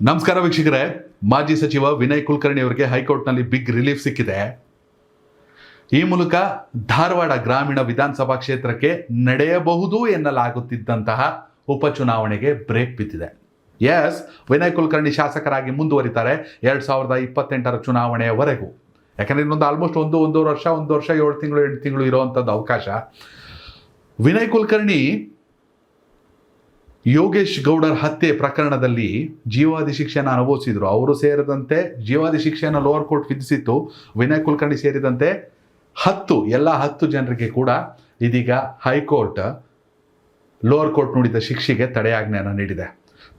ನಮಸ್ಕಾರ ವೀಕ್ಷಕರೇ, ಮಾಜಿ ಸಚಿವ ವಿನಯ್ ಕುಲಕರ್ಣಿ ಅವರಿಗೆ ಹೈಕೋರ್ಟ್ನಲ್ಲಿ ಬಿಗ್ ರಿಲೀಫ್ ಸಿಕ್ಕಿದೆ. ಈ ಮೂಲಕ ಧಾರವಾಡ ಗ್ರಾಮೀಣ ವಿಧಾನಸಭಾ ಕ್ಷೇತ್ರಕ್ಕೆ ನಡೆಯಬಹುದು ಎನ್ನಲಾಗುತ್ತಿದ್ದಂತಹ ಉಪಚುನಾವಣೆಗೆ ಬ್ರೇಕ್ ಬಿದ್ದಿದೆ. ಎಸ್, ವಿನಯ್ ಕುಲಕರ್ಣಿ ಶಾಸಕರಾಗಿ ಮುಂದುವರಿತಾರೆ 2028 ಚುನಾವಣೆಯವರೆಗೂ. ಯಾಕಂದರೆ ಇನ್ನೊಂದು ಆಲ್ಮೋಸ್ಟ್ ಒಂದೂವರೆ ವರ್ಷ 7 ತಿಂಗಳು 8 ತಿಂಗಳು ಇರೋವಂಥದ್ದು ಅವಕಾಶ. ವಿನಯ್ ಕುಲಕರ್ಣಿ ಯೋಗೇಶ್ ಗೌಡರ್ ಹತ್ಯೆ ಪ್ರಕರಣದಲ್ಲಿ ಜೀವಾದಿ ಶಿಕ್ಷೆಯನ್ನು ಅನುಭವಿಸಿದ್ರು. ಅವರು ಸೇರಿದಂತೆ ಜೀವಾದಿ ಶಿಕ್ಷೆಯನ್ನು ಲೋವರ್ ಕೋರ್ಟ್ ವಿಧಿಸಿತ್ತು. ವಿನಯ್ ಕುಲಕರ್ಣಿ ಸೇರಿದಂತೆ 10 ಜನರಿಗೆ ಕೂಡ ಇದೀಗ ಹೈಕೋರ್ಟ್ ಲೋವರ್ ಕೋರ್ಟ್ ನುಡಿದ ಶಿಕ್ಷೆಗೆ ತಡೆಯಾಜ್ಞೆಯನ್ನು ನೀಡಿದೆ.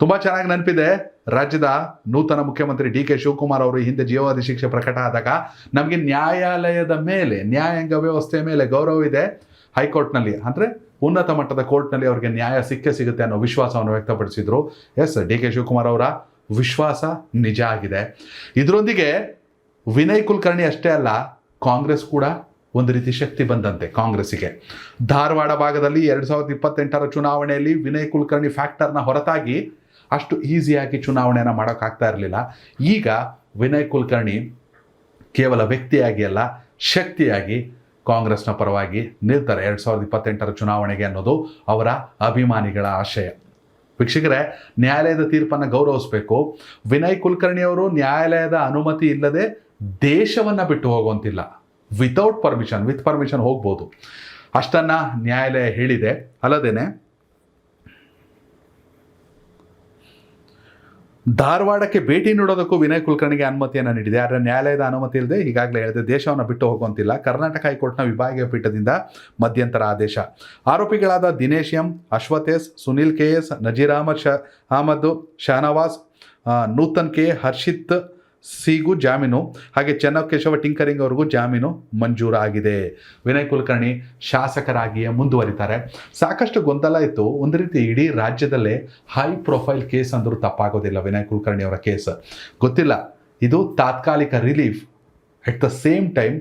ತುಂಬ ಚೆನ್ನಾಗಿ ನೆನಪಿದೆ, ರಾಜ್ಯದ ನೂತನ ಮುಖ್ಯಮಂತ್ರಿ ಡಿ ಕೆ ಶಿವಕುಮಾರ್ ಅವರು ಹಿಂದೆ ಜೀವಾದಿ ಶಿಕ್ಷೆ ಪ್ರಕಟ ಆದಾಗ ನಮಗೆ ನ್ಯಾಯಾಲಯದ ಮೇಲೆ, ನ್ಯಾಯಾಂಗ ವ್ಯವಸ್ಥೆ ಮೇಲೆ ಗೌರವ ಇದೆ, ಹೈಕೋರ್ಟ್ನಲ್ಲಿ ಅಂದರೆ ಉನ್ನತ ಮಟ್ಟದ ಕೋರ್ಟ್ನಲ್ಲಿ ಅವರಿಗೆ ನ್ಯಾಯ ಸಿಗುತ್ತೆ ಅನ್ನೋ ವಿಶ್ವಾಸವನ್ನು ವ್ಯಕ್ತಪಡಿಸಿದರು. ಎಸ್, ಡಿ ಕೆ ಶಿವಕುಮಾರ್ ಅವರ ವಿಶ್ವಾಸ ನಿಜ ಆಗಿದೆ. ಇದರೊಂದಿಗೆ ವಿನಯ್ ಕುಲಕರ್ಣಿ ಅಷ್ಟೇ ಅಲ್ಲ, ಕಾಂಗ್ರೆಸ್ ಕೂಡ ಒಂದು ರೀತಿ ಶಕ್ತಿ ಬಂದಂತೆ ಕಾಂಗ್ರೆಸ್ಸಿಗೆ. ಧಾರವಾಡ ಭಾಗದಲ್ಲಿ 2028 ಚುನಾವಣೆಯಲ್ಲಿ ವಿನಯ್ ಕುಲಕರ್ಣಿ ಫ್ಯಾಕ್ಟರ್ನ ಹೊರತಾಗಿ ಅಷ್ಟು ಈಸಿಯಾಗಿ ಚುನಾವಣೆಯನ್ನು ಮಾಡೋಕ್ಕಾಗ್ತಾ ಇರಲಿಲ್ಲ. ಈಗ ವಿನಯ್ ಕುಲಕರ್ಣಿ ಕೇವಲ ವ್ಯಕ್ತಿಯಾಗಿ ಅಲ್ಲ, ಶಕ್ತಿಯಾಗಿ ಕಾಂಗ್ರೆಸ್ನ ಪರವಾಗಿ ನಿಲ್ತಾರೆ 2028 ಚುನಾವಣೆಗೆ ಅನ್ನೋದು ಅವರ ಅಭಿಮಾನಿಗಳ ಆಶಯ. ವೀಕ್ಷಕರೇ, ನ್ಯಾಯಾಲಯದ ತೀರ್ಪನ್ನು ಗೌರವಿಸಬೇಕು. ವಿನಯ್ ಕುಲಕರ್ಣಿ ಅವರು ನ್ಯಾಯಾಲಯದ ಅನುಮತಿ ಇಲ್ಲದೆ ದೇಶವನ್ನು ಬಿಟ್ಟು ಹೋಗುವಂತಿಲ್ಲ. ವಿತ್ ಪರ್ಮಿಷನ್ ಹೋಗ್ಬೋದು, ಅಷ್ಟನ್ನು ನ್ಯಾಯಾಲಯ ಹೇಳಿದೆ. ಅಲ್ಲದೇನೆ ಧಾರವಾಡಕ್ಕೆ ಭೇಟಿ ನೀಡೋದಕ್ಕೂ ವಿನಯ್ ಕುಲಕರ್ಣಿಗೆ ಅನುಮತಿಯನ್ನು ನೀಡಿದೆ. ಆದರೆ ನ್ಯಾಯಾಲಯದ ಅನುಮತಿ ಇಲ್ಲದೆ, ಈಗಾಗಲೇ ಹೇಳಿದೆ, ದೇಶವನ್ನು ಬಿಟ್ಟು ಹೋಗುವಂತಿಲ್ಲ. ಕರ್ನಾಟಕ ಹೈಕೋರ್ಟ್ನ ವಿಭಾಗೀಯ ಪೀಠದಿಂದ ಮಧ್ಯಂತರ ಆದೇಶ. ಆರೋಪಿಗಳಾದ Dinesh M, Ashwath S, Sunil K S, Nazeer Ahmed, Shahnawaz, Nutan K, Harshith ಸಿಗೂ ಜಾಮೀನು, ಹಾಗೆ ಚೆನ್ನಕೇಶವ ಟಿಂಕರಿಂಗ್ ಅವ್ರಿಗೂ ಜಾಮೀನು ಮಂಜೂರಾಗಿದೆ. ವಿನಯ್ ಕುಲಕರ್ಣಿ ಶಾಸಕರಾಗಿಯೇ ಮುಂದುವರಿತಾರೆ. ಸಾಕಷ್ಟು ಗೊಂದಲ ಇತ್ತು. ಒಂದು ರೀತಿ ಇಡೀ ರಾಜ್ಯದಲ್ಲೇ ಹೈ ಪ್ರೊಫೈಲ್ ಕೇಸ್ ಅಂದರೂ ತಪ್ಪಾಗೋದಿಲ್ಲ ವಿನಯ್ ಕುಲಕರ್ಣಿ ಅವರ ಕೇಸ್. ಗೊತ್ತಿಲ್ಲ, ಇದು ತಾತ್ಕಾಲಿಕ relief, at the same time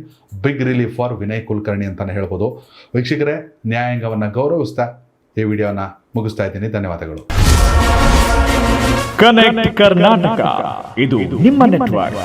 big relief for Vinay Kulkarni ಅಂತಲೇ ಹೇಳ್ಬೋದು. ವೀಕ್ಷಕರೇ, ನ್ಯಾಯಾಂಗವನ್ನು ಗೌರವಿಸ್ತಾ ಈ ವಿಡಿಯೋನ ಮುಗಿಸ್ತಾ ಇದ್ದೀನಿ. ಧನ್ಯವಾದಗಳು. ಕನೆಕ್ಟ್ ಕರ್ನಾಟಕ, ಇದು ನಿಮ್ಮ ನೆಟ್ವರ್ಕ್.